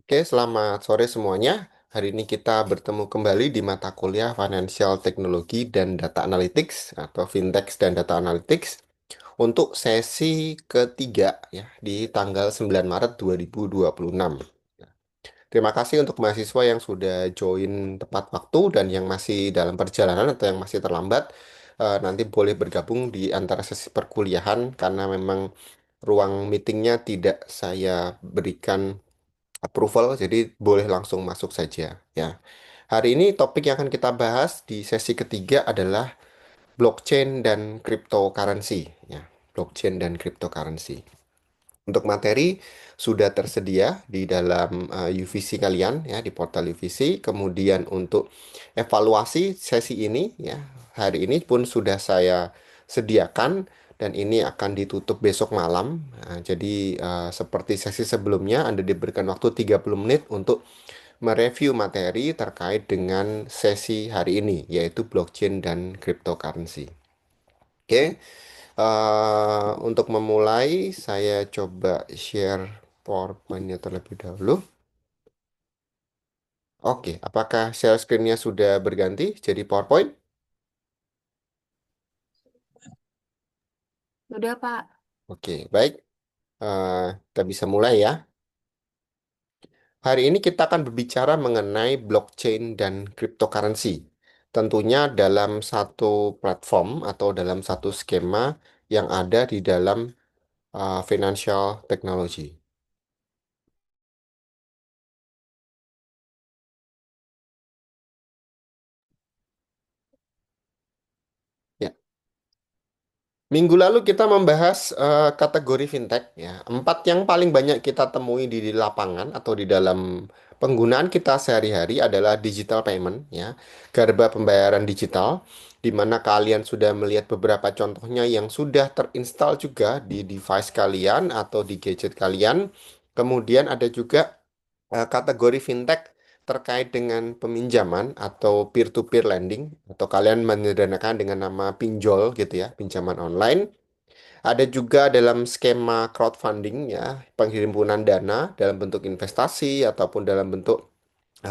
Oke, selamat sore semuanya. Hari ini kita bertemu kembali di mata kuliah Financial Technology dan Data Analytics atau Fintech dan Data Analytics untuk sesi ketiga ya di tanggal 9 Maret 2026. Terima kasih untuk mahasiswa yang sudah join tepat waktu dan yang masih dalam perjalanan atau yang masih terlambat. Nanti boleh bergabung di antara sesi perkuliahan karena memang ruang meetingnya tidak saya berikan approval, jadi boleh langsung masuk saja ya. Hari ini topik yang akan kita bahas di sesi ketiga adalah blockchain dan cryptocurrency ya. Blockchain dan cryptocurrency. Untuk materi sudah tersedia di dalam UVC kalian ya di portal UVC. Kemudian untuk evaluasi sesi ini ya, hari ini pun sudah saya sediakan dan ini akan ditutup besok malam. Nah, jadi seperti sesi sebelumnya Anda diberikan waktu 30 menit untuk mereview materi terkait dengan sesi hari ini yaitu blockchain dan cryptocurrency. Oke. Untuk memulai, saya coba share PowerPoint-nya terlebih dahulu. Oke, apakah share screen-nya sudah berganti jadi PowerPoint? Udah, Pak. Oke, baik. Kita bisa mulai ya. Hari ini kita akan berbicara mengenai blockchain dan cryptocurrency. Tentunya dalam satu platform atau dalam satu skema yang ada di dalam financial technology. Ya. Minggu lalu kita membahas kategori fintech ya. Empat yang paling banyak kita temui di lapangan atau di dalam penggunaan kita sehari-hari adalah digital payment ya, garba pembayaran digital, di mana kalian sudah melihat beberapa contohnya yang sudah terinstall juga di device kalian atau di gadget kalian. Kemudian ada juga kategori fintech terkait dengan peminjaman atau peer-to-peer lending atau kalian menyederhanakan dengan nama pinjol gitu ya, pinjaman online. Ada juga dalam skema crowdfunding ya, penghimpunan dana dalam bentuk investasi ataupun dalam bentuk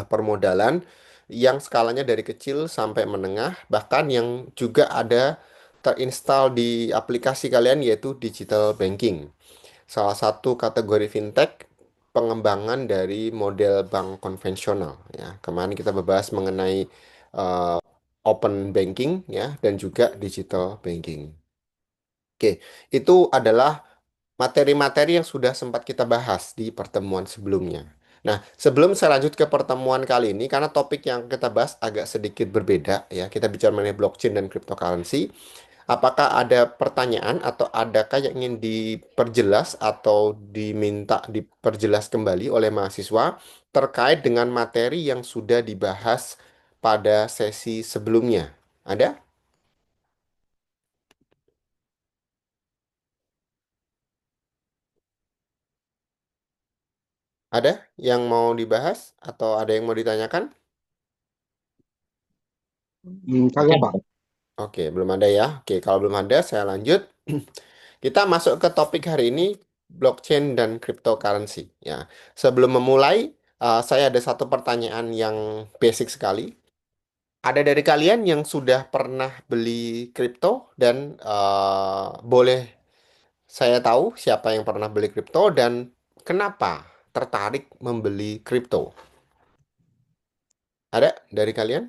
permodalan yang skalanya dari kecil sampai menengah, bahkan yang juga ada terinstall di aplikasi kalian yaitu digital banking. Salah satu kategori fintech pengembangan dari model bank konvensional ya. Kemarin kita membahas mengenai eh, open banking ya dan juga digital banking. Oke, itu adalah materi-materi yang sudah sempat kita bahas di pertemuan sebelumnya. Nah, sebelum saya lanjut ke pertemuan kali ini, karena topik yang kita bahas agak sedikit berbeda ya, kita bicara mengenai blockchain dan cryptocurrency. Apakah ada pertanyaan atau adakah yang ingin diperjelas atau diminta diperjelas kembali oleh mahasiswa terkait dengan materi yang sudah dibahas pada sesi sebelumnya? Ada? Ada yang mau dibahas atau ada yang mau ditanyakan? Kagak, Pak. Oke, belum ada ya. Oke, kalau belum ada, saya lanjut. Kita masuk ke topik hari ini, blockchain dan cryptocurrency. Ya, sebelum memulai, saya ada satu pertanyaan yang basic sekali. Ada dari kalian yang sudah pernah beli kripto dan boleh saya tahu siapa yang pernah beli kripto dan kenapa tertarik membeli kripto? Ada dari kalian?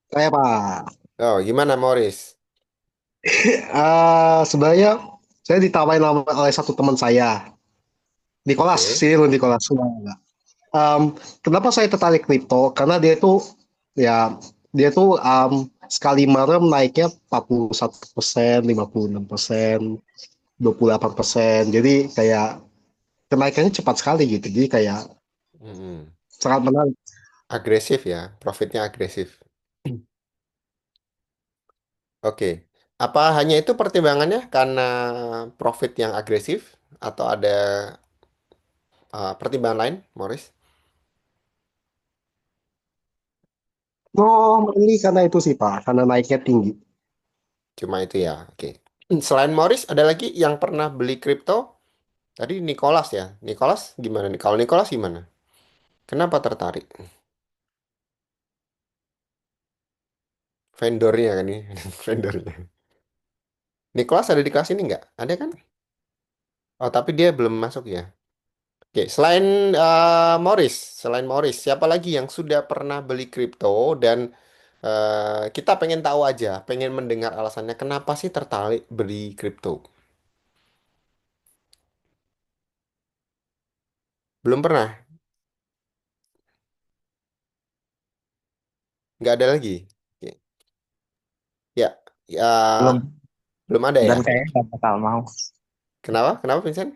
Saya, Pak. Oh, gimana, Morris? Sebenarnya saya ditawarin oleh satu teman saya, Nicholas, Oke. sini lu Nicholas. Kenapa saya tertarik kripto? Karena ya, dia tuh sekali merem naiknya 41%, 56%, 28%. Jadi kayak kenaikannya cepat sekali gitu. Jadi kayak Mm-mm. sangat menarik. Agresif ya, profitnya agresif. Oke. Apa hanya itu pertimbangannya karena profit yang agresif atau ada pertimbangan lain, Morris? Oh, ini karena itu sih, Pak. Karena naiknya tinggi. Cuma itu ya. Oke. Selain Morris, ada lagi yang pernah beli kripto? Tadi Nicholas ya. Nicholas gimana nih? Kalau Nicholas gimana? Kenapa tertarik? Vendornya kan ini. Vendornya. Nicholas ada di kelas ini nggak? Ada kan? Oh, tapi dia belum masuk ya. Oke, selain Morris, siapa lagi yang sudah pernah beli kripto dan kita pengen tahu aja, pengen mendengar alasannya kenapa sih tertarik beli kripto? Belum pernah? Nggak ada lagi? Oke. Ya, ya Belum, belum ada ya. dan kayaknya nggak bakal mau. Kenapa? Kenapa Vincent?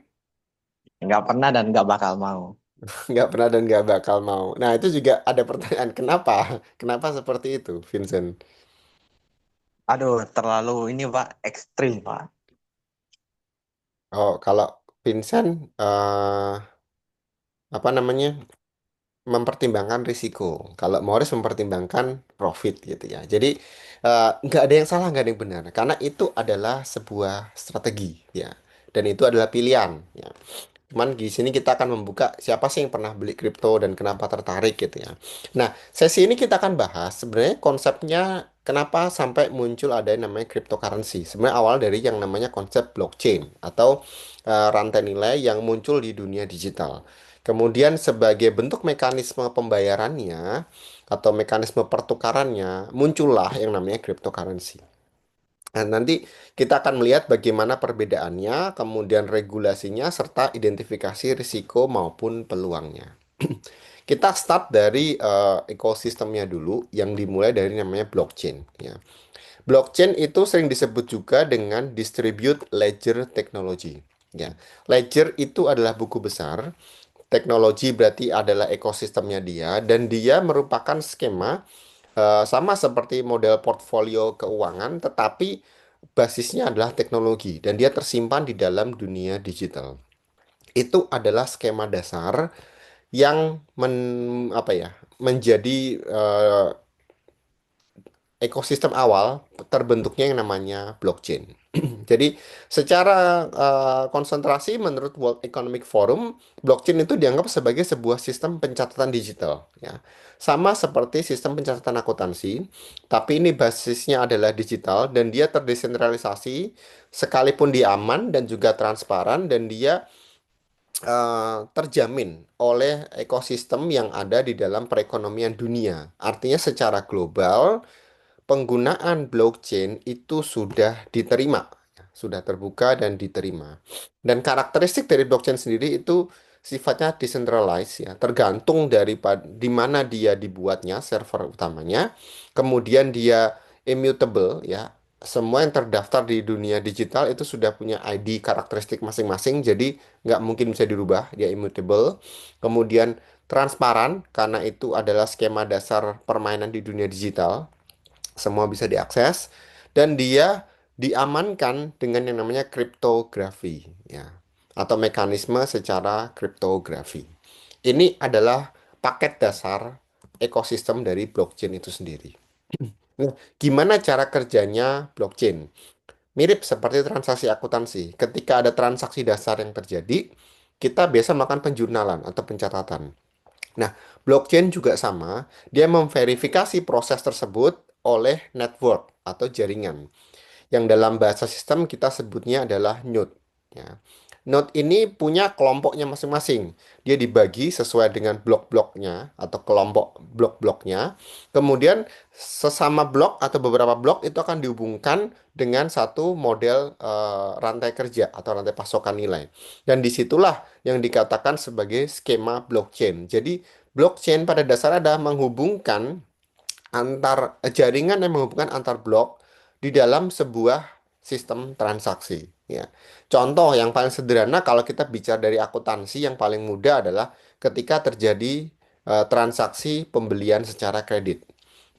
Nggak pernah dan nggak bakal mau. Nggak pernah dan nggak bakal mau. Nah, itu juga ada pertanyaan, kenapa? Kenapa seperti itu, Vincent? Aduh, terlalu ini Pak, ekstrim Pak. Oh, kalau Vincent, apa namanya, mempertimbangkan risiko. Kalau Morris mempertimbangkan profit gitu ya. Jadi nggak ada yang salah, nggak ada yang benar. Karena itu adalah sebuah strategi ya. Dan itu adalah pilihan ya. Cuman di sini kita akan membuka siapa sih yang pernah beli kripto dan kenapa tertarik gitu ya. Nah, sesi ini kita akan bahas sebenarnya konsepnya kenapa sampai muncul ada yang namanya cryptocurrency. Sebenarnya awal dari yang namanya konsep blockchain atau rantai nilai yang muncul di dunia digital. Kemudian sebagai bentuk mekanisme pembayarannya atau mekanisme pertukarannya muncullah yang namanya cryptocurrency. Nah, nanti kita akan melihat bagaimana perbedaannya, kemudian regulasinya, serta identifikasi risiko maupun peluangnya. Kita start dari ekosistemnya dulu, yang dimulai dari namanya blockchain. Ya. Blockchain itu sering disebut juga dengan distribute ledger technology. Ya. Ledger itu adalah buku besar, teknologi berarti adalah ekosistemnya dia, dan dia merupakan skema sama seperti model portfolio keuangan, tetapi basisnya adalah teknologi dan dia tersimpan di dalam dunia digital. Itu adalah skema dasar yang apa ya, menjadi ekosistem awal terbentuknya yang namanya blockchain. Jadi, secara konsentrasi menurut World Economic Forum, blockchain itu dianggap sebagai sebuah sistem pencatatan digital, ya. Sama seperti sistem pencatatan akuntansi, tapi ini basisnya adalah digital dan dia terdesentralisasi, sekalipun dia aman dan juga transparan dan dia terjamin oleh ekosistem yang ada di dalam perekonomian dunia. Artinya secara global penggunaan blockchain itu sudah diterima, ya, sudah terbuka dan diterima. Dan karakteristik dari blockchain sendiri itu sifatnya decentralized ya, tergantung dari di mana dia dibuatnya, server utamanya. Kemudian dia immutable ya. Semua yang terdaftar di dunia digital itu sudah punya ID karakteristik masing-masing, jadi nggak mungkin bisa dirubah, dia immutable. Kemudian transparan, karena itu adalah skema dasar permainan di dunia digital, semua bisa diakses dan dia diamankan dengan yang namanya kriptografi ya atau mekanisme secara kriptografi. Ini adalah paket dasar ekosistem dari blockchain itu sendiri. Nah, gimana cara kerjanya blockchain? Mirip seperti transaksi akuntansi. Ketika ada transaksi dasar yang terjadi, kita biasa melakukan penjurnalan atau pencatatan. Nah, blockchain juga sama, dia memverifikasi proses tersebut oleh network atau jaringan, yang dalam bahasa sistem kita sebutnya adalah node. Ya. Node ini punya kelompoknya masing-masing. Dia dibagi sesuai dengan blok-bloknya atau kelompok blok-bloknya. Kemudian sesama blok atau beberapa blok itu akan dihubungkan dengan satu model rantai kerja atau rantai pasokan nilai. Dan disitulah yang dikatakan sebagai skema blockchain. Jadi blockchain pada dasarnya adalah menghubungkan jaringan yang menghubungkan antar blok di dalam sebuah sistem transaksi ya. Contoh yang paling sederhana kalau kita bicara dari akuntansi yang paling mudah adalah ketika terjadi transaksi pembelian secara kredit.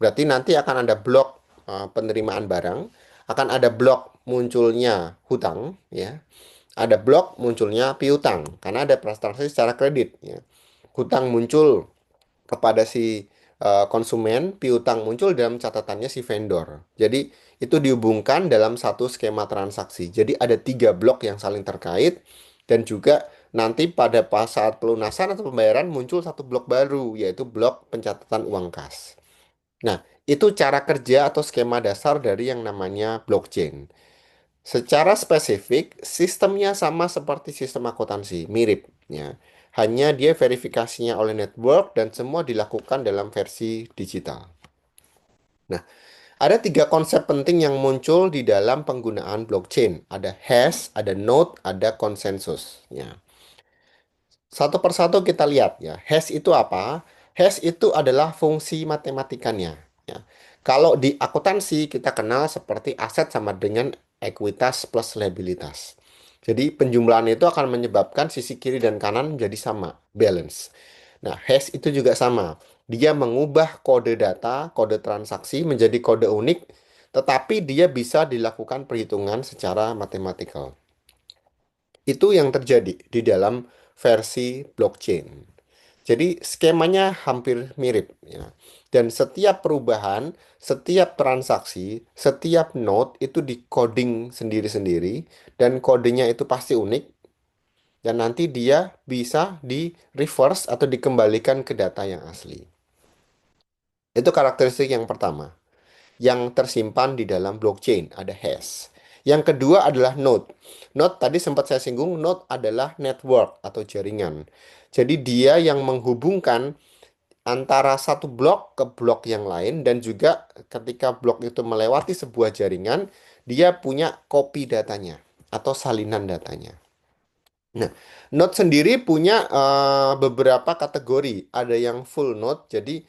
Berarti nanti akan ada blok penerimaan barang, akan ada blok munculnya hutang ya. Ada blok munculnya piutang karena ada transaksi secara kredit ya. Hutang muncul kepada si konsumen, piutang muncul dalam catatannya si vendor. Jadi itu dihubungkan dalam satu skema transaksi. Jadi ada tiga blok yang saling terkait. Dan juga nanti pada pas saat pelunasan atau pembayaran muncul satu blok baru, yaitu blok pencatatan uang kas. Nah, itu cara kerja atau skema dasar dari yang namanya blockchain. Secara spesifik, sistemnya sama seperti sistem akuntansi, mirip ya. Hanya dia verifikasinya oleh network dan semua dilakukan dalam versi digital. Nah, ada tiga konsep penting yang muncul di dalam penggunaan blockchain. Ada hash, ada node, ada konsensus. Ya. Satu persatu kita lihat ya. Hash itu apa? Hash itu adalah fungsi matematikanya. Ya. Kalau di akuntansi kita kenal seperti aset sama dengan ekuitas plus liabilitas. Jadi penjumlahan itu akan menyebabkan sisi kiri dan kanan menjadi sama, balance. Nah, hash itu juga sama. Dia mengubah kode data, kode transaksi menjadi kode unik, tetapi dia bisa dilakukan perhitungan secara matematikal. Itu yang terjadi di dalam versi blockchain. Jadi skemanya hampir mirip ya. Dan setiap perubahan, setiap transaksi, setiap node itu di-coding sendiri-sendiri dan kodenya itu pasti unik dan nanti dia bisa di reverse atau dikembalikan ke data yang asli. Itu karakteristik yang pertama yang tersimpan di dalam blockchain, ada hash. Yang kedua adalah node. Node tadi sempat saya singgung, node adalah network atau jaringan. Jadi dia yang menghubungkan antara satu blok ke blok yang lain dan juga ketika blok itu melewati sebuah jaringan, dia punya copy datanya atau salinan datanya. Nah, node sendiri punya beberapa kategori. Ada yang full node, jadi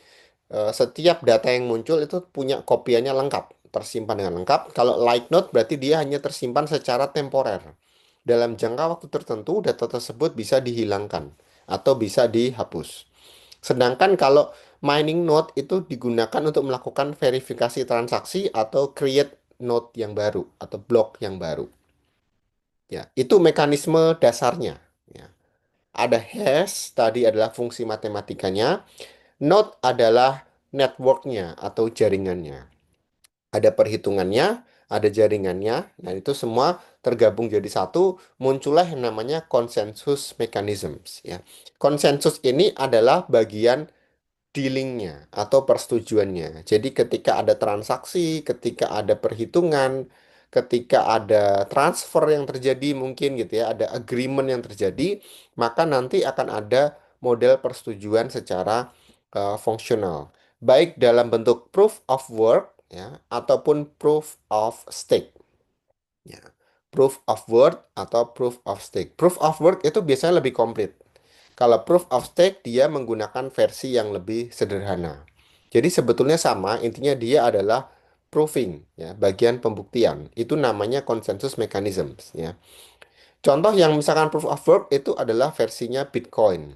setiap data yang muncul itu punya kopiannya lengkap, tersimpan dengan lengkap. Kalau light node berarti dia hanya tersimpan secara temporer. Dalam jangka waktu tertentu, data tersebut bisa dihilangkan atau bisa dihapus. Sedangkan kalau mining node itu digunakan untuk melakukan verifikasi transaksi atau create node yang baru atau blok yang baru. Ya, itu mekanisme dasarnya. Ya. Ada hash, tadi adalah fungsi matematikanya. Node adalah networknya atau jaringannya. Ada perhitungannya, ada jaringannya. Nah, itu semua tergabung jadi satu, muncullah yang namanya consensus mechanisms. Ya. Konsensus ini adalah bagian dealingnya atau persetujuannya. Jadi ketika ada transaksi, ketika ada perhitungan, ketika ada transfer yang terjadi mungkin gitu ya, ada agreement yang terjadi, maka nanti akan ada model persetujuan secara fungsional, baik dalam bentuk proof of work ya ataupun proof of stake. Ya. Proof of work atau proof of stake. Proof of work itu biasanya lebih komplit. Kalau proof of stake dia menggunakan versi yang lebih sederhana. Jadi sebetulnya sama, intinya dia adalah proving, ya, bagian pembuktian. Itu namanya consensus mechanisms, ya. Contoh yang misalkan proof of work itu adalah versinya Bitcoin.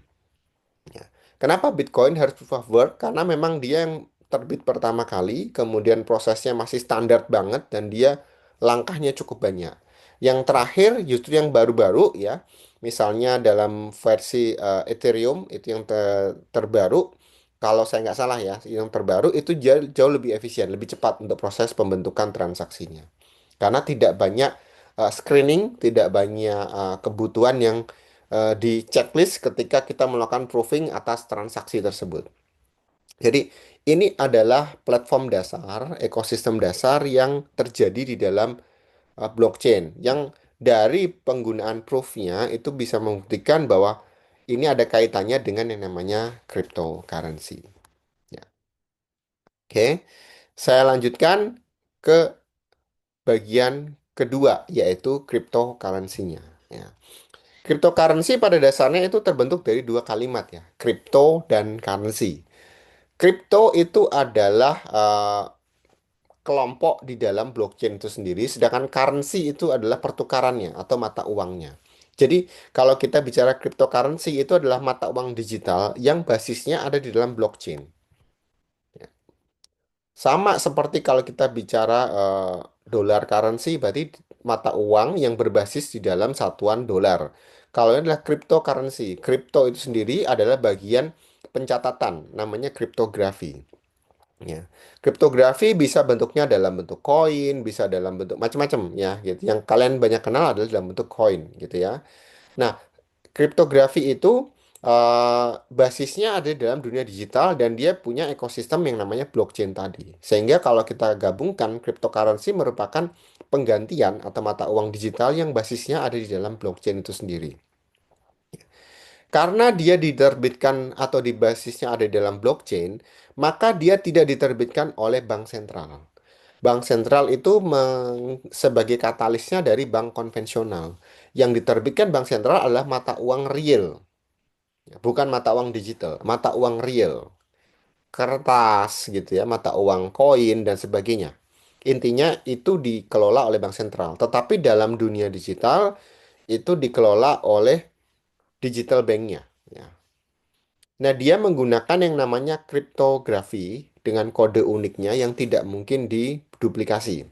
Ya. Kenapa Bitcoin harus proof of work? Karena memang dia yang terbit pertama kali, kemudian prosesnya masih standar banget dan dia langkahnya cukup banyak. Yang terakhir justru yang baru-baru ya, misalnya dalam versi Ethereum itu yang terbaru, kalau saya nggak salah ya, yang terbaru itu jauh lebih efisien, lebih cepat untuk proses pembentukan transaksinya. Karena tidak banyak screening, tidak banyak kebutuhan yang di checklist ketika kita melakukan proving atas transaksi tersebut. Jadi ini adalah platform dasar, ekosistem dasar yang terjadi di dalam blockchain yang dari penggunaan proofnya itu bisa membuktikan bahwa ini ada kaitannya dengan yang namanya cryptocurrency. Ya. Oke, saya lanjutkan ke bagian kedua yaitu cryptocurrency-nya. Ya. Cryptocurrency pada dasarnya itu terbentuk dari dua kalimat ya, crypto dan currency. Crypto itu adalah kelompok di dalam blockchain itu sendiri, sedangkan currency itu adalah pertukarannya atau mata uangnya. Jadi, kalau kita bicara cryptocurrency itu adalah mata uang digital yang basisnya ada di dalam blockchain. Sama seperti kalau kita bicara dolar currency, berarti mata uang yang berbasis di dalam satuan dolar. Kalau ini adalah cryptocurrency, kripto itu sendiri adalah bagian pencatatan, namanya kriptografi. Ya. Kriptografi bisa bentuknya dalam bentuk koin, bisa dalam bentuk macam-macam ya, gitu. Yang kalian banyak kenal adalah dalam bentuk koin, gitu ya. Nah, kriptografi itu basisnya ada dalam dunia digital dan dia punya ekosistem yang namanya blockchain tadi. Sehingga kalau kita gabungkan, cryptocurrency merupakan penggantian atau mata uang digital yang basisnya ada di dalam blockchain itu sendiri. Karena dia diterbitkan atau di basisnya ada di dalam blockchain, maka dia tidak diterbitkan oleh bank sentral. Bank sentral itu sebagai katalisnya dari bank konvensional. Yang diterbitkan bank sentral adalah mata uang real, bukan mata uang digital, mata uang real, kertas gitu ya, mata uang koin dan sebagainya. Intinya itu dikelola oleh bank sentral. Tetapi dalam dunia digital itu dikelola oleh digital banknya. Ya. Nah, dia menggunakan yang namanya kriptografi dengan kode uniknya yang tidak mungkin diduplikasi.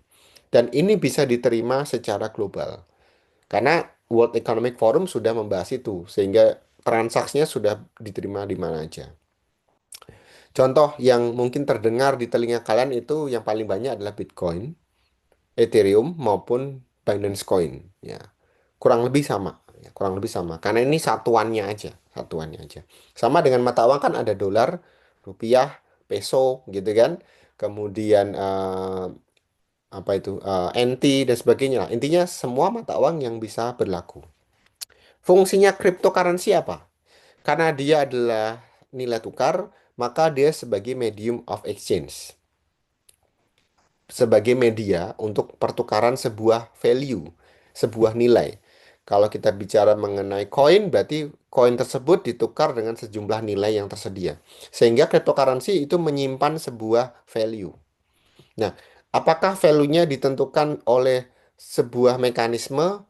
Dan ini bisa diterima secara global. Karena World Economic Forum sudah membahas itu, sehingga transaksinya sudah diterima di mana aja. Contoh yang mungkin terdengar di telinga kalian itu yang paling banyak adalah Bitcoin, Ethereum, maupun Binance Coin. Ya, kurang lebih sama. Ya, kurang lebih sama. Karena ini satuannya aja. Satuannya aja. Sama dengan mata uang kan ada dolar, rupiah, peso gitu kan. Kemudian apa itu NT dan sebagainya lah. Intinya semua mata uang yang bisa berlaku. Fungsinya cryptocurrency apa? Karena dia adalah nilai tukar, maka dia sebagai medium of exchange, sebagai media untuk pertukaran sebuah value, sebuah nilai. Kalau kita bicara mengenai koin, berarti koin tersebut ditukar dengan sejumlah nilai yang tersedia. Sehingga cryptocurrency itu menyimpan sebuah value. Nah, apakah value-nya ditentukan oleh sebuah mekanisme?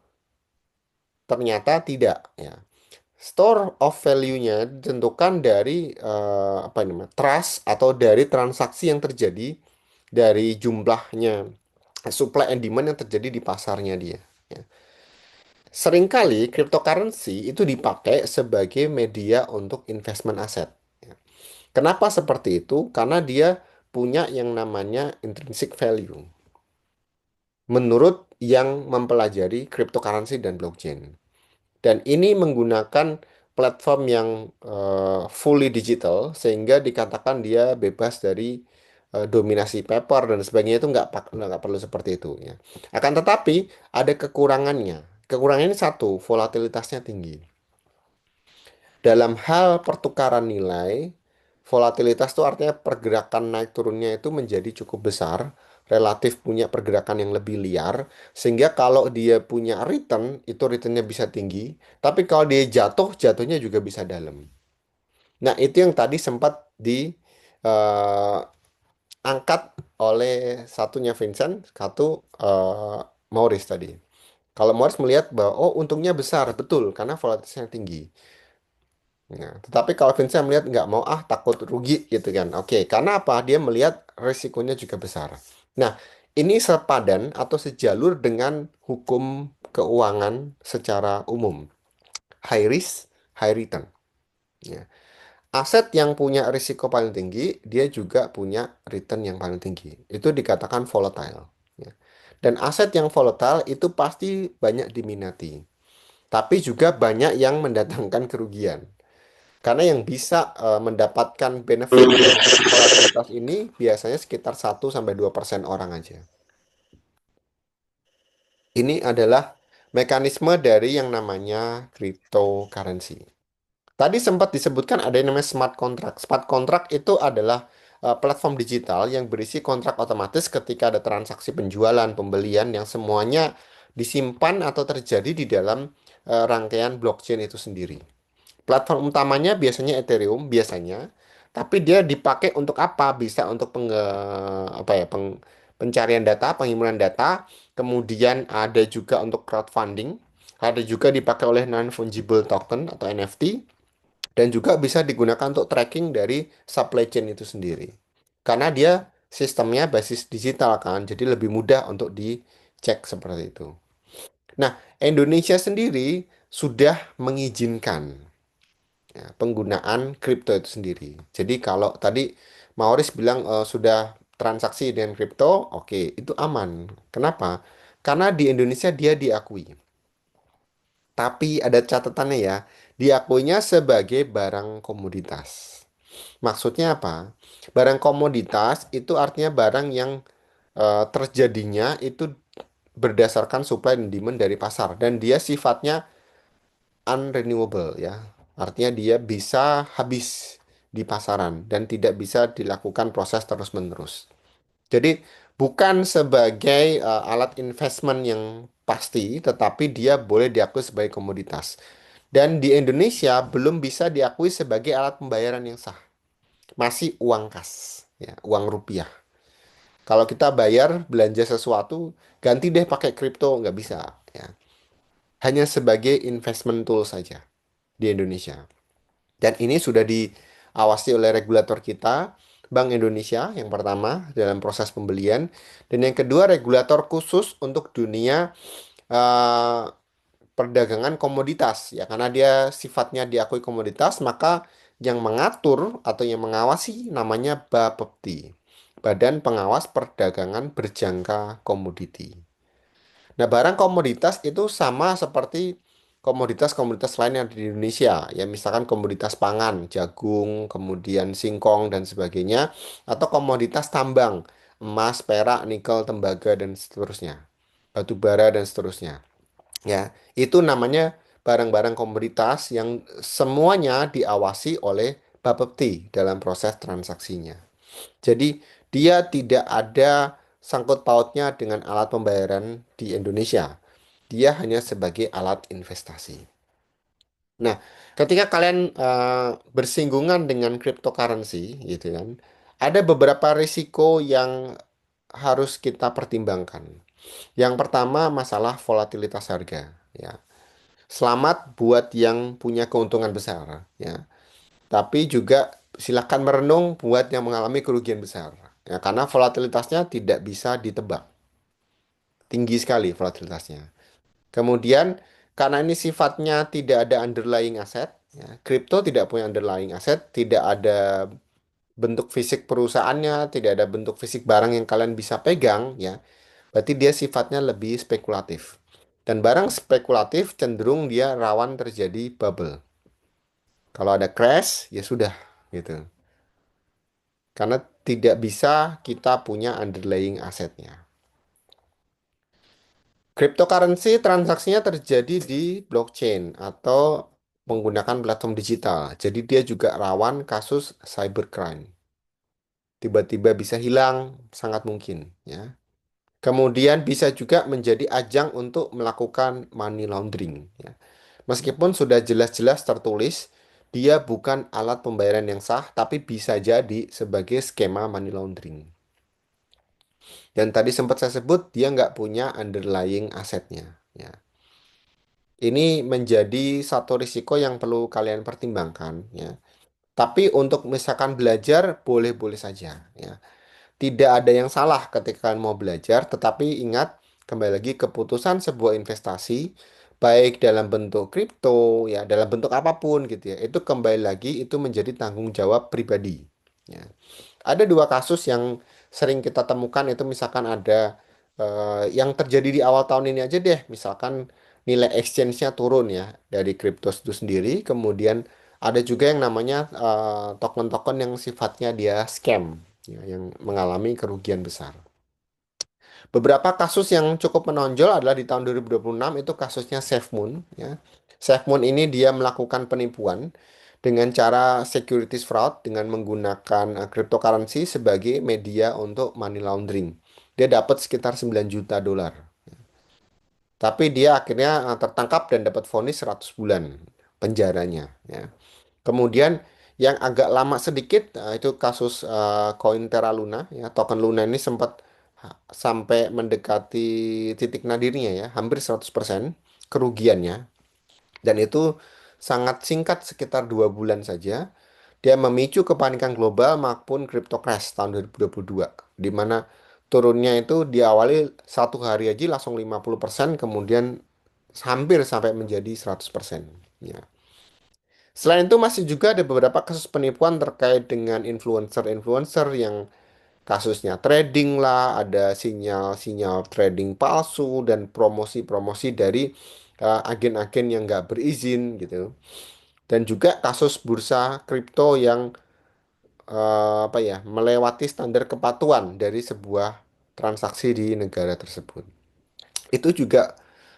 Ternyata tidak, ya. Store of value-nya ditentukan dari apa namanya trust atau dari transaksi yang terjadi dari jumlahnya supply and demand yang terjadi di pasarnya dia. Ya. Seringkali cryptocurrency itu dipakai sebagai media untuk investment aset. Ya. Kenapa seperti itu? Karena dia punya yang namanya intrinsic value. Menurut yang mempelajari cryptocurrency dan blockchain. Dan ini menggunakan platform yang fully digital sehingga dikatakan dia bebas dari dominasi paper dan sebagainya itu nggak perlu seperti itu ya. Akan tetapi ada kekurangannya. Kekurangannya satu, volatilitasnya tinggi. Dalam hal pertukaran nilai, volatilitas itu artinya pergerakan naik turunnya itu menjadi cukup besar, relatif punya pergerakan yang lebih liar, sehingga kalau dia punya return, itu returnnya bisa tinggi, tapi kalau dia jatuh, jatuhnya juga bisa dalam. Nah, itu yang tadi sempat diangkat oleh satunya Vincent, satu Maurice tadi. Kalau Morris melihat bahwa, oh untungnya besar, betul, karena volatilitasnya tinggi. Nah, tetapi kalau Vincent melihat nggak mau takut rugi gitu kan. Oke, karena apa? Dia melihat risikonya juga besar. Nah, ini sepadan atau sejalur dengan hukum keuangan secara umum. High risk, high return. Ya. Aset yang punya risiko paling tinggi, dia juga punya return yang paling tinggi. Itu dikatakan volatile. Ya. Dan aset yang volatile itu pasti banyak diminati. Tapi juga banyak yang mendatangkan kerugian. Karena yang bisa mendapatkan benefit dari volatilitas ini biasanya sekitar 1-2% orang aja. Ini adalah mekanisme dari yang namanya cryptocurrency. Tadi sempat disebutkan ada yang namanya smart contract. Smart contract itu adalah platform digital yang berisi kontrak otomatis ketika ada transaksi penjualan, pembelian yang semuanya disimpan atau terjadi di dalam rangkaian blockchain itu sendiri. Platform utamanya biasanya Ethereum biasanya, tapi dia dipakai untuk apa? Bisa untuk apa ya, pencarian data, pengimpunan data, kemudian ada juga untuk crowdfunding, ada juga dipakai oleh non-fungible token atau NFT, dan juga bisa digunakan untuk tracking dari supply chain itu sendiri. Karena dia sistemnya basis digital kan, jadi lebih mudah untuk dicek seperti itu. Nah, Indonesia sendiri sudah mengizinkan penggunaan kripto itu sendiri. Jadi kalau tadi Mauris bilang sudah transaksi dengan kripto, oke, itu aman. Kenapa? Karena di Indonesia dia diakui. Tapi ada catatannya ya, diakuinya sebagai barang komoditas. Maksudnya apa? Barang komoditas itu artinya barang yang terjadinya itu berdasarkan supply dan demand dari pasar dan dia sifatnya unrenewable ya. Artinya dia bisa habis di pasaran dan tidak bisa dilakukan proses terus-menerus. Jadi bukan sebagai alat investment yang pasti, tetapi dia boleh diakui sebagai komoditas. Dan di Indonesia belum bisa diakui sebagai alat pembayaran yang sah. Masih uang kas, ya, uang rupiah. Kalau kita bayar belanja sesuatu, ganti deh pakai kripto, nggak bisa. Ya. Hanya sebagai investment tool saja di Indonesia. Dan ini sudah diawasi oleh regulator kita, Bank Indonesia yang pertama dalam proses pembelian, dan yang kedua regulator khusus untuk dunia eh, perdagangan komoditas ya karena dia sifatnya diakui komoditas maka yang mengatur atau yang mengawasi namanya BAPEPTI, Badan Pengawas Perdagangan Berjangka Komoditi. Nah, barang komoditas itu sama seperti komoditas-komoditas lain yang ada di Indonesia. Ya, misalkan komoditas pangan, jagung, kemudian singkong, dan sebagainya. Atau komoditas tambang, emas, perak, nikel, tembaga, dan seterusnya. Batu bara, dan seterusnya. Ya, itu namanya barang-barang komoditas yang semuanya diawasi oleh Bapepti dalam proses transaksinya. Jadi dia tidak ada sangkut pautnya dengan alat pembayaran di Indonesia. Dia hanya sebagai alat investasi. Nah, ketika kalian bersinggungan dengan cryptocurrency, gitu kan, ada beberapa risiko yang harus kita pertimbangkan. Yang pertama, masalah volatilitas harga. Ya, selamat buat yang punya keuntungan besar. Ya, tapi juga silakan merenung buat yang mengalami kerugian besar. Ya, karena volatilitasnya tidak bisa ditebak. Tinggi sekali volatilitasnya. Kemudian, karena ini sifatnya tidak ada underlying aset, ya, kripto tidak punya underlying aset, tidak ada bentuk fisik perusahaannya, tidak ada bentuk fisik barang yang kalian bisa pegang, ya. Berarti dia sifatnya lebih spekulatif. Dan barang spekulatif cenderung dia rawan terjadi bubble. Kalau ada crash, ya sudah, gitu. Karena tidak bisa kita punya underlying asetnya. Cryptocurrency transaksinya terjadi di blockchain atau menggunakan platform digital. Jadi dia juga rawan kasus cybercrime. Tiba-tiba bisa hilang, sangat mungkin, ya. Kemudian bisa juga menjadi ajang untuk melakukan money laundering, ya. Meskipun sudah jelas-jelas tertulis, dia bukan alat pembayaran yang sah, tapi bisa jadi sebagai skema money laundering. Dan tadi sempat saya sebut, dia nggak punya underlying asetnya, ya. Ini menjadi satu risiko yang perlu kalian pertimbangkan, ya. Tapi untuk misalkan belajar, boleh-boleh saja, ya. Tidak ada yang salah ketika kalian mau belajar, tetapi ingat, kembali lagi keputusan sebuah investasi, baik dalam bentuk kripto, ya, dalam bentuk apapun gitu ya, itu kembali lagi itu menjadi tanggung jawab pribadi. Ya. Ada dua kasus yang sering kita temukan itu misalkan ada yang terjadi di awal tahun ini aja deh, misalkan nilai exchange-nya turun ya dari kripto itu sendiri, kemudian ada juga yang namanya token-token yang sifatnya dia scam, ya, yang mengalami kerugian besar. Beberapa kasus yang cukup menonjol adalah di tahun 2026 itu kasusnya SafeMoon, ya. SafeMoon ini dia melakukan penipuan dengan cara securities fraud dengan menggunakan cryptocurrency sebagai media untuk money laundering. Dia dapat sekitar 9 juta dolar. Tapi dia akhirnya tertangkap dan dapat vonis 100 bulan penjaranya, ya. Kemudian yang agak lama sedikit itu kasus koin Terra Luna, ya. Token Luna ini sempat sampai mendekati titik nadirnya, ya, hampir 100% kerugiannya. Dan itu sangat singkat, sekitar 2 bulan saja. Dia memicu kepanikan global maupun crypto crash tahun 2022, di mana turunnya itu diawali 1 hari aja langsung 50%, kemudian hampir sampai menjadi 100%. Ya. Selain itu masih juga ada beberapa kasus penipuan terkait dengan influencer-influencer yang kasusnya trading lah, ada sinyal-sinyal trading palsu dan promosi-promosi dari agen-agen yang nggak berizin gitu. Dan juga kasus bursa kripto yang apa ya melewati standar kepatuhan dari sebuah transaksi di negara tersebut. Itu juga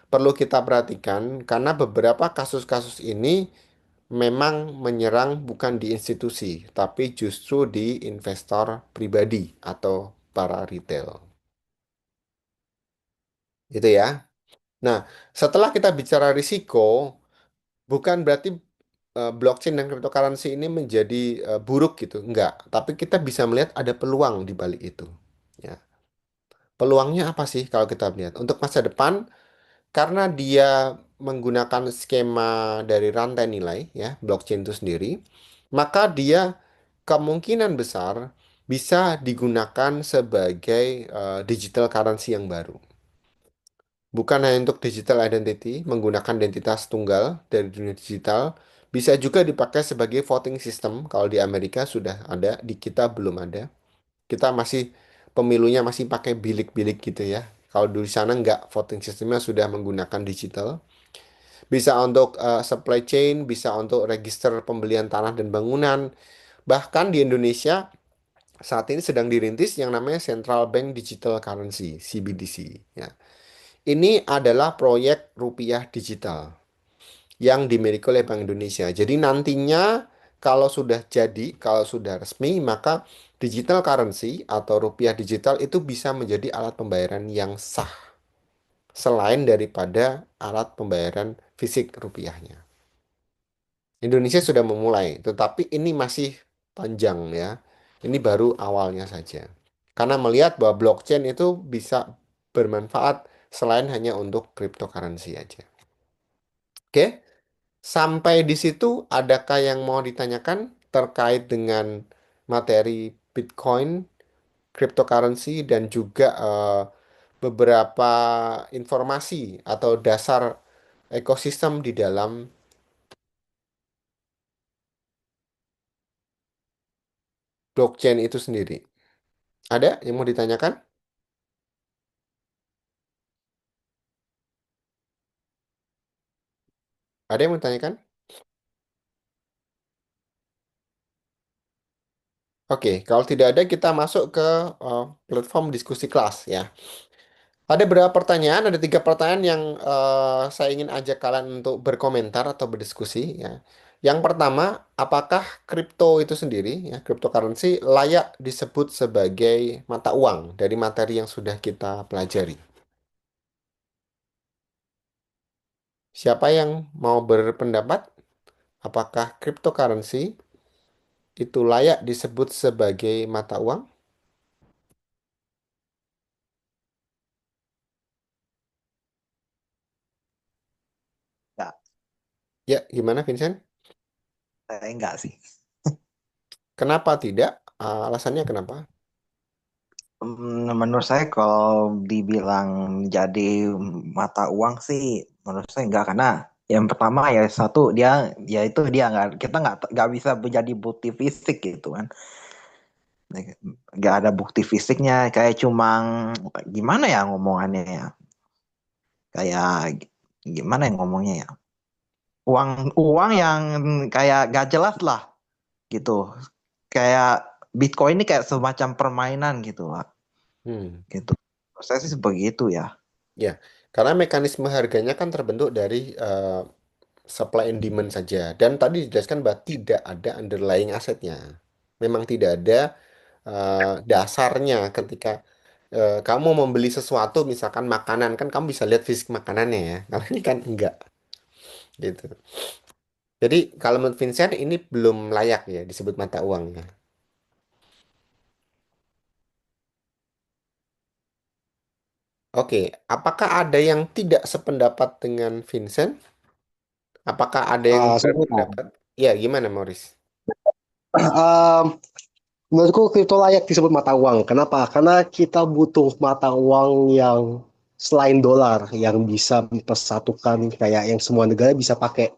perlu kita perhatikan karena beberapa kasus-kasus ini memang menyerang bukan di institusi, tapi justru di investor pribadi atau para retail. Gitu ya. Nah, setelah kita bicara risiko, bukan berarti blockchain dan cryptocurrency ini menjadi buruk gitu. Enggak, tapi kita bisa melihat ada peluang di balik itu. Ya. Peluangnya apa sih kalau kita lihat? Untuk masa depan, karena dia menggunakan skema dari rantai nilai, ya, blockchain itu sendiri, maka dia kemungkinan besar bisa digunakan sebagai digital currency yang baru. Bukan hanya untuk digital identity, menggunakan identitas tunggal dari dunia digital, bisa juga dipakai sebagai voting system. Kalau di Amerika sudah ada, di kita belum ada. Kita masih pemilunya masih pakai bilik-bilik gitu ya. Kalau di sana nggak, voting sistemnya sudah menggunakan digital. Bisa untuk supply chain, bisa untuk register pembelian tanah dan bangunan. Bahkan di Indonesia saat ini sedang dirintis yang namanya Central Bank Digital Currency, CBDC. Ya. Ini adalah proyek rupiah digital yang dimiliki oleh Bank Indonesia. Jadi nantinya kalau sudah jadi, kalau sudah resmi, maka digital currency atau rupiah digital itu bisa menjadi alat pembayaran yang sah selain daripada alat pembayaran fisik rupiahnya. Indonesia sudah memulai, tetapi ini masih panjang ya. Ini baru awalnya saja. Karena melihat bahwa blockchain itu bisa bermanfaat selain hanya untuk cryptocurrency aja. Oke, sampai di situ adakah yang mau ditanyakan terkait dengan materi Bitcoin, cryptocurrency dan juga beberapa informasi atau dasar ekosistem di dalam blockchain itu sendiri? Ada yang mau ditanyakan? Ada yang mau ditanyakan? Oke, kalau tidak ada kita masuk ke platform diskusi kelas ya. Ada beberapa pertanyaan, ada 3 pertanyaan yang saya ingin ajak kalian untuk berkomentar atau berdiskusi ya. Yang pertama, apakah kripto itu sendiri ya, cryptocurrency layak disebut sebagai mata uang dari materi yang sudah kita pelajari? Siapa yang mau berpendapat? Apakah cryptocurrency itu layak disebut sebagai mata uang? Enggak, Ya, gimana Vincent? saya enggak sih. Kenapa tidak? Alasannya kenapa? Menurut saya kalau dibilang jadi mata uang sih, menurut saya enggak karena yang pertama ya satu dia ya itu dia nggak kita nggak bisa menjadi bukti fisik gitu kan, nggak ada bukti fisiknya kayak cuma gimana ya ngomongannya ya kayak gimana ya ngomongnya ya uang uang yang kayak gak jelas lah gitu kayak Bitcoin ini kayak semacam permainan gitu lah Hmm. gitu. Menurut saya sih begitu ya. Ya, karena mekanisme harganya kan terbentuk dari supply and demand saja. Dan tadi dijelaskan bahwa tidak ada underlying asetnya. Memang tidak ada dasarnya ketika kamu membeli sesuatu, misalkan makanan, kan kamu bisa lihat fisik makanannya ya. Kalau ini kan enggak, gitu. Jadi kalau menurut Vincent ini belum layak ya disebut mata uang ya. Oke, apakah ada yang tidak sependapat dengan Vincent? Apakah ada yang Saya mau tahu. berpendapat? Ya, gimana, Morris? Menurutku kripto layak disebut mata uang. Kenapa? Karena kita butuh mata uang yang selain dolar yang bisa dipersatukan kayak yang semua negara bisa pakai.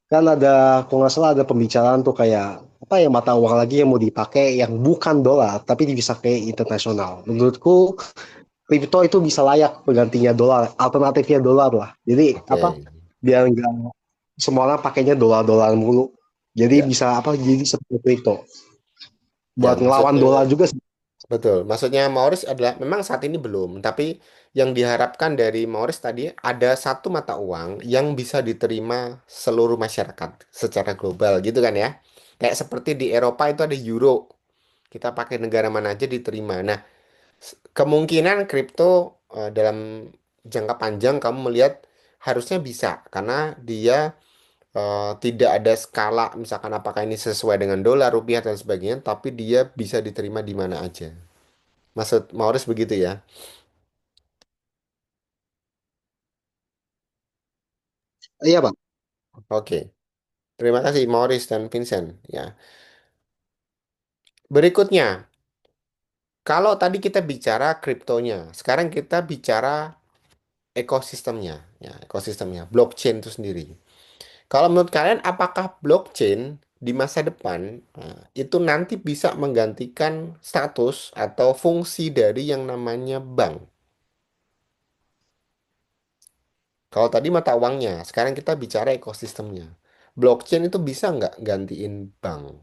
Kan ada, kalau nggak salah ada pembicaraan tuh kayak apa ya mata uang lagi yang mau dipakai yang bukan dolar tapi bisa kayak internasional. Menurutku kripto itu bisa layak penggantinya dolar, alternatifnya dolar lah. Jadi apa? Oke. Biar nggak semua orang pakainya dolar-dolar mulu. Jadi Ya, bisa apa? Jadi seperti kripto. ya Buat ngelawan maksudnya dolar juga. betul. Maksudnya Maurice adalah memang saat ini belum, tapi yang diharapkan dari Maurice tadi ada satu mata uang yang bisa diterima seluruh masyarakat secara global gitu kan ya. Kayak seperti di Eropa itu ada euro. Kita pakai negara mana aja diterima. Nah, kemungkinan kripto dalam jangka panjang kamu melihat harusnya bisa karena dia tidak ada skala misalkan apakah ini sesuai dengan dolar, rupiah dan sebagainya, tapi dia bisa diterima di mana aja. Maksud Maurice begitu ya? Iya, Bang. Oke. Terima kasih Maurice dan Vincent ya. Berikutnya, kalau tadi kita bicara kriptonya, sekarang kita bicara ekosistemnya ya, ekosistemnya blockchain itu sendiri. Kalau menurut kalian, apakah blockchain di masa depan itu nanti bisa menggantikan status atau fungsi dari yang namanya bank? Kalau tadi mata uangnya, sekarang kita bicara ekosistemnya. Blockchain itu bisa nggak gantiin bank?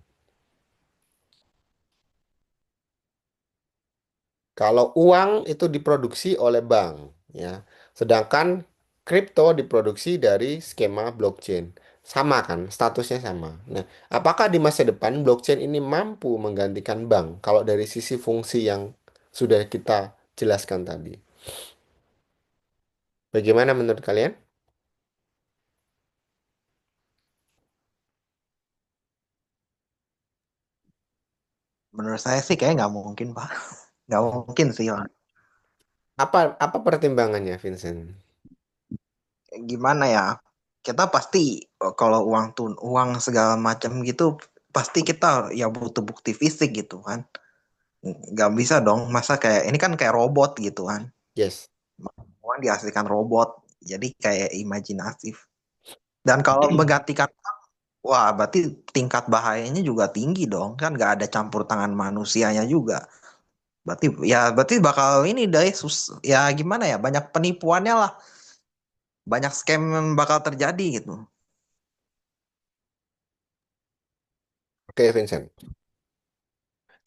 Kalau uang itu diproduksi oleh bank, ya, sedangkan kripto diproduksi dari skema blockchain. Sama kan, statusnya sama. Nah, apakah di masa depan blockchain ini mampu menggantikan bank kalau dari sisi fungsi yang sudah kita jelaskan tadi? Bagaimana menurut kalian? Menurut saya sih kayak nggak mungkin, Pak. Nggak mungkin sih, Pak. Apa pertimbangannya, Vincent? Gimana ya? Kita pasti kalau uang tuh uang segala macam gitu pasti kita ya butuh bukti fisik gitu kan. Nggak bisa dong, masa kayak ini kan kayak robot gitu kan. Yes. Uang dihasilkan robot, jadi kayak imajinatif. Dan kalau menggantikan, wah berarti tingkat bahayanya juga tinggi dong, kan nggak ada campur tangan manusianya juga. Berarti bakal ini deh ya gimana ya, banyak penipuannya lah, banyak scam yang bakal terjadi gitu. Oke, Vincent.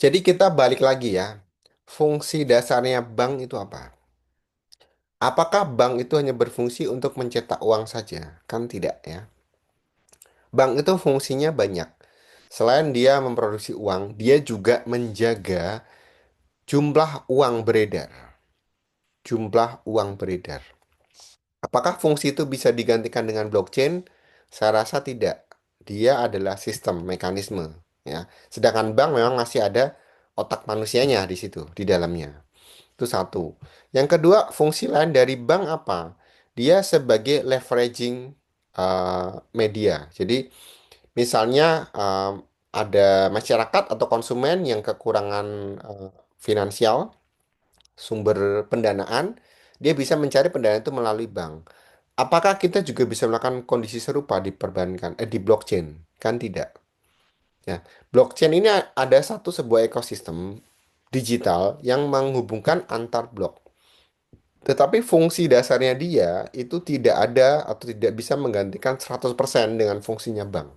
Jadi kita balik lagi ya. Fungsi dasarnya bank itu apa? Apakah bank itu hanya berfungsi untuk mencetak uang saja? Kan tidak ya. Bank itu fungsinya banyak. Selain dia memproduksi uang, dia juga menjaga jumlah uang beredar. Jumlah uang beredar. Apakah fungsi itu bisa digantikan dengan blockchain? Saya rasa tidak. Dia adalah sistem, mekanisme, ya. Sedangkan bank memang masih ada otak manusianya di situ, di dalamnya. Itu satu. Yang kedua, fungsi lain dari bank apa? Dia sebagai leveraging media. Jadi, misalnya ada masyarakat atau konsumen yang kekurangan finansial, sumber pendanaan, dia bisa mencari pendanaan itu melalui bank. Apakah kita juga bisa melakukan kondisi serupa di perbankan, di blockchain? Kan tidak. Ya, blockchain ini ada satu sebuah ekosistem digital yang menghubungkan antar blok. Tetapi fungsi dasarnya dia itu tidak ada atau tidak bisa menggantikan 100% dengan fungsinya bank.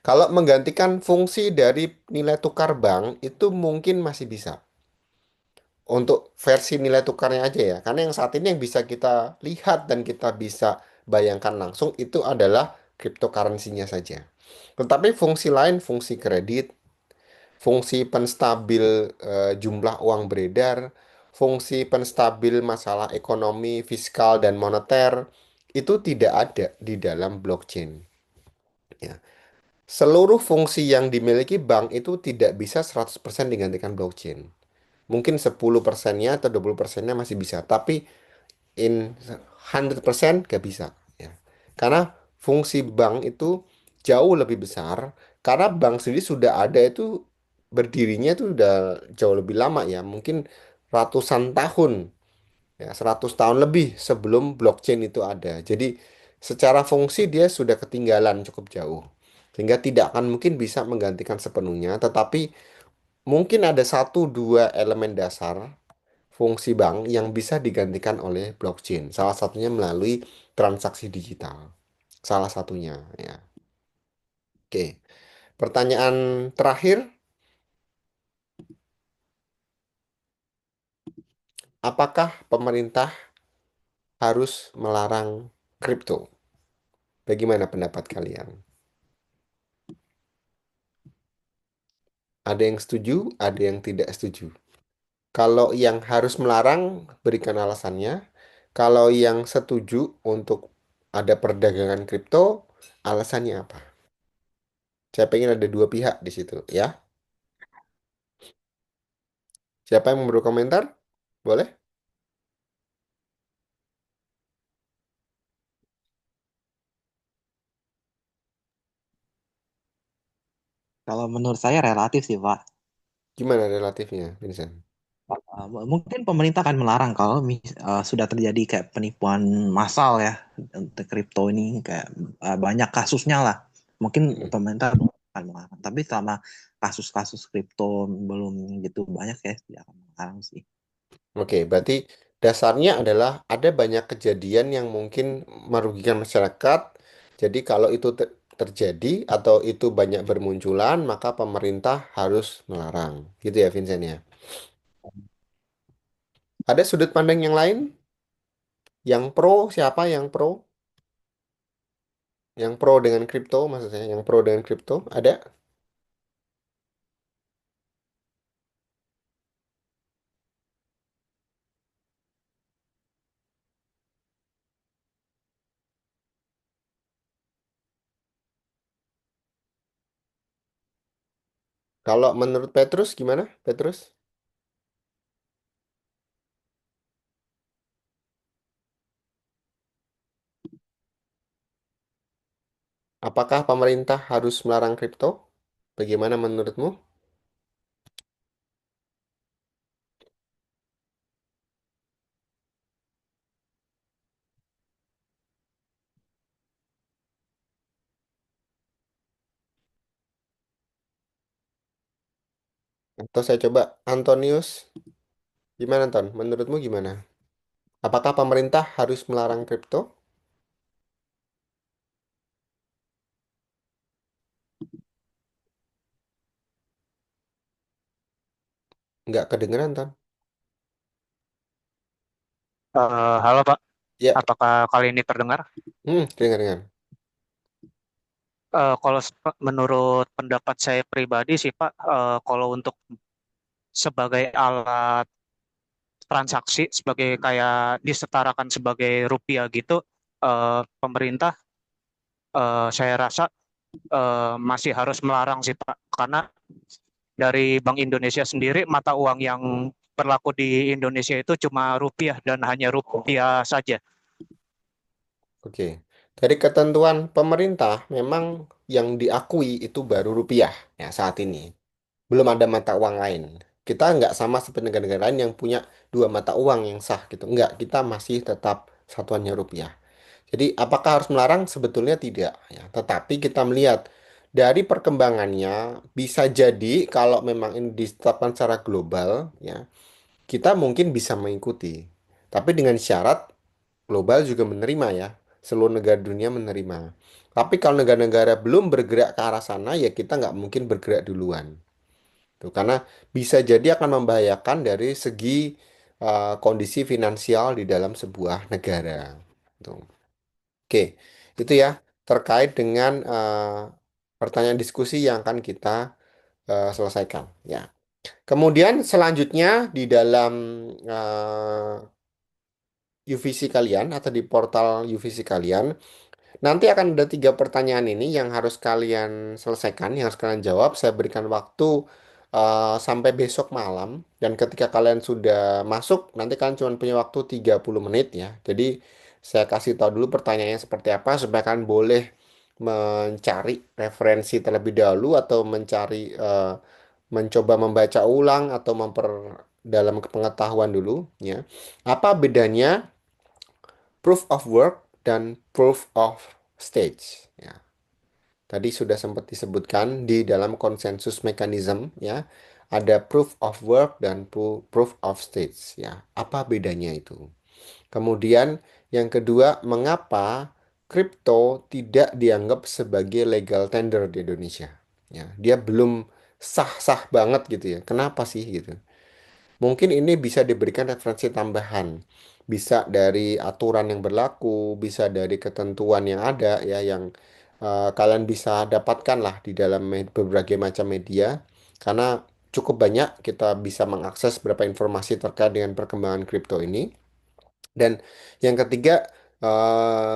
Kalau menggantikan fungsi dari nilai tukar bank itu mungkin masih bisa. Untuk versi nilai tukarnya aja ya. Karena yang saat ini yang bisa kita lihat dan kita bisa bayangkan langsung itu adalah cryptocurrency-nya saja. Tetapi fungsi lain, fungsi kredit, fungsi penstabil jumlah uang beredar, fungsi penstabil masalah ekonomi, fiskal, dan moneter itu tidak ada di dalam blockchain. Ya. Seluruh fungsi yang dimiliki bank itu tidak bisa 100% digantikan blockchain. Mungkin 10%-nya atau 20%-nya masih bisa, tapi in 100% gak bisa. Ya. Karena fungsi bank itu jauh lebih besar, karena bank sendiri sudah ada itu berdirinya itu udah jauh lebih lama ya, mungkin ratusan tahun, ya 100 tahun lebih sebelum blockchain itu ada. Jadi secara fungsi dia sudah ketinggalan cukup jauh. Sehingga tidak akan mungkin bisa menggantikan sepenuhnya, tetapi mungkin ada satu dua elemen dasar fungsi bank yang bisa digantikan oleh blockchain. Salah satunya melalui transaksi digital. Salah satunya, ya. Oke. Pertanyaan terakhir, apakah pemerintah harus melarang kripto? Bagaimana pendapat kalian? Ada yang setuju, ada yang tidak setuju. Kalau yang harus melarang, berikan alasannya. Kalau yang setuju untuk ada perdagangan kripto, alasannya apa? Saya pengen ada dua pihak di situ, ya. Siapa yang mau berkomentar? Boleh? Kalau menurut saya relatif sih, Pak. Gimana relatifnya, Vincent? Mungkin pemerintah akan melarang kalau sudah terjadi kayak penipuan massal ya untuk kripto ini kayak banyak kasusnya lah. Mungkin Hmm. pemerintah akan melarang. Tapi selama kasus-kasus kripto belum gitu banyak ya tidak akan melarang sih. Oke, berarti dasarnya adalah ada banyak kejadian yang mungkin merugikan masyarakat. Jadi kalau itu terjadi atau itu banyak bermunculan, maka pemerintah harus melarang. Gitu ya, Vincent ya. Ada sudut pandang yang lain? Yang pro, siapa yang pro? Yang pro dengan kripto, maksudnya yang pro dengan kripto, ada? Kalau menurut Petrus gimana? Petrus, apakah pemerintah harus melarang kripto? Bagaimana menurutmu? Atau saya coba Antonius, gimana Anton? Menurutmu gimana? Apakah pemerintah harus melarang kripto? Nggak kedengeran, Ton. Halo Pak, Ya, apakah kali ini terdengar? dengar-dengar. Kalau menurut pendapat saya pribadi sih Pak, kalau untuk sebagai alat transaksi, sebagai kayak disetarakan sebagai rupiah gitu, pemerintah saya rasa masih harus melarang sih Pak, karena dari Bank Indonesia sendiri mata uang yang berlaku di Indonesia itu cuma rupiah dan hanya rupiah saja. Oke. Dari ketentuan pemerintah, memang yang diakui itu baru rupiah ya saat ini. Belum ada mata uang lain. Kita nggak sama seperti negara-negara lain yang punya dua mata uang yang sah gitu. Nggak, kita masih tetap satuannya rupiah. Jadi apakah harus melarang? Sebetulnya tidak ya. Tetapi kita melihat dari perkembangannya bisa jadi kalau memang ini ditetapkan secara global ya, kita mungkin bisa mengikuti. Tapi dengan syarat global juga menerima ya. Seluruh negara dunia menerima. Tapi kalau negara-negara belum bergerak ke arah sana ya kita nggak mungkin bergerak duluan. Tuh, karena bisa jadi akan membahayakan dari segi kondisi finansial di dalam sebuah negara. Tuh. Oke, itu ya terkait dengan pertanyaan diskusi yang akan kita selesaikan. Ya. Kemudian selanjutnya di dalam UVC kalian atau di portal UVC kalian, nanti akan ada tiga pertanyaan ini yang harus kalian selesaikan, yang harus kalian jawab. Saya berikan waktu sampai besok malam. Dan ketika kalian sudah masuk, nanti kalian cuma punya waktu 30 menit ya. Jadi saya kasih tahu dulu pertanyaannya seperti apa supaya kalian boleh mencari referensi terlebih dahulu atau mencari mencoba membaca ulang atau memperdalam pengetahuan dulu ya. Apa bedanya proof of work dan proof of stage ya. Tadi sudah sempat disebutkan di dalam konsensus mekanisme ya. Ada proof of work dan proof of stage ya. Apa bedanya itu? Kemudian yang kedua, mengapa kripto tidak dianggap sebagai legal tender di Indonesia? Ya, dia belum sah-sah banget gitu ya. Kenapa sih gitu? Mungkin ini bisa diberikan referensi tambahan. Bisa dari aturan yang berlaku, bisa dari ketentuan yang ada ya yang kalian bisa dapatkan lah di dalam berbagai macam media. Karena cukup banyak kita bisa mengakses beberapa informasi terkait dengan perkembangan kripto ini. Dan yang ketiga,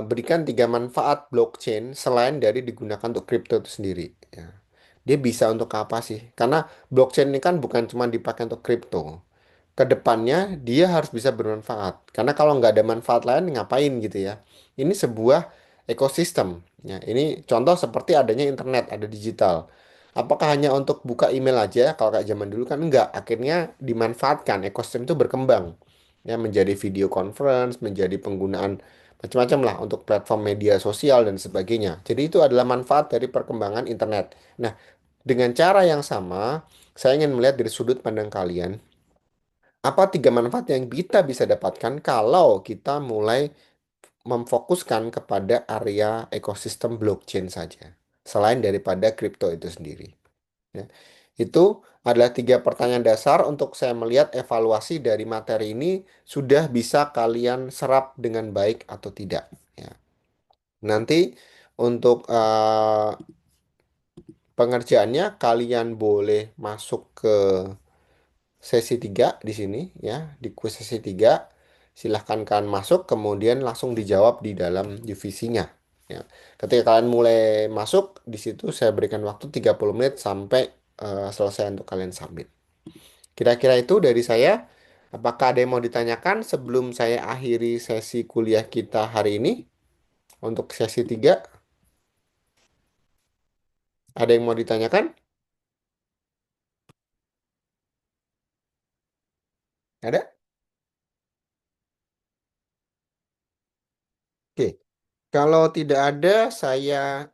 berikan tiga manfaat blockchain selain dari digunakan untuk kripto itu sendiri. Ya. Dia bisa untuk apa sih? Karena blockchain ini kan bukan cuma dipakai untuk kripto. Kedepannya dia harus bisa bermanfaat. Karena kalau nggak ada manfaat lain, ngapain gitu ya? Ini sebuah ekosistem. Ya, ini contoh seperti adanya internet, ada digital. Apakah hanya untuk buka email aja? Kalau kayak zaman dulu kan enggak. Akhirnya dimanfaatkan, ekosistem itu berkembang. Ya, menjadi video conference, menjadi penggunaan macam-macam lah untuk platform media sosial dan sebagainya. Jadi itu adalah manfaat dari perkembangan internet. Nah, dengan cara yang sama, saya ingin melihat dari sudut pandang kalian, apa tiga manfaat yang kita bisa dapatkan kalau kita mulai memfokuskan kepada area ekosistem blockchain saja, selain daripada kripto itu sendiri. Ya. Itu adalah tiga pertanyaan dasar untuk saya melihat evaluasi dari materi ini sudah bisa kalian serap dengan baik atau tidak. Ya. Nanti untuk pengerjaannya kalian boleh masuk ke sesi 3 di sini ya, di kuis sesi 3 silahkan kalian masuk kemudian langsung dijawab di dalam divisinya ya. Ketika kalian mulai masuk di situ saya berikan waktu 30 menit sampai selesai untuk kalian submit. Kira-kira itu dari saya. Apakah ada yang mau ditanyakan sebelum saya akhiri sesi kuliah kita hari ini untuk sesi 3? Ada yang mau ditanyakan? Ada? Oke. Kalau tidak ada, saya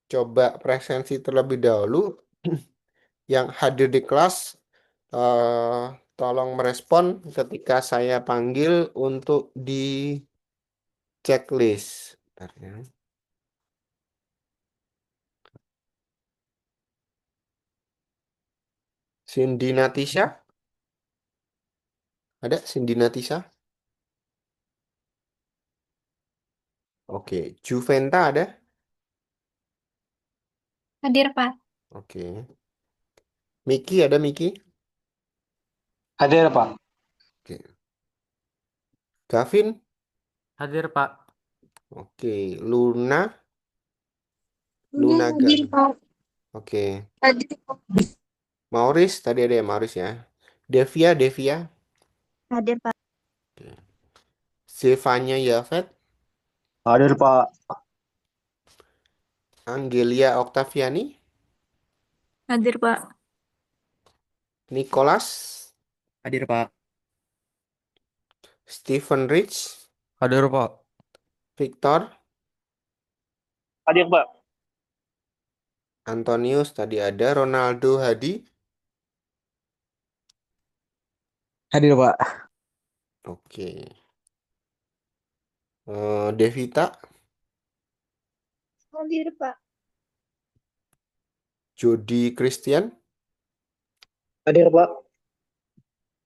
coba presensi terlebih dahulu. Yang hadir di kelas, eh, tolong merespon ketika saya panggil untuk di checklist. Bentar ya. Cindy Natisha, ada Cindy Natisha? Oke, Juventa ada? Hadir, Pak. Oke. Miki ada Miki? Hadir, Pak. Oke. Gavin? Hadir, Pak. Oke. Luna? Iya, Luna hadir, Gan. Pak. Oke. Hadir, Pak. Maurice, tadi ada ya Maurice ya. Devia, Devia. Hadir, Pak. Oke. Zevanya Yafet. Hadir Pak. Angelia Oktaviani. Hadir, Pak. Nicholas. Hadir, Pak. Stephen Rich. Hadir, Pak. Victor. Hadir, Pak. Antonius tadi ada. Ronaldo Hadi. Hadir Pak. Oke. Devita. Hadir, Pak. Jody Christian. Hadir, Pak.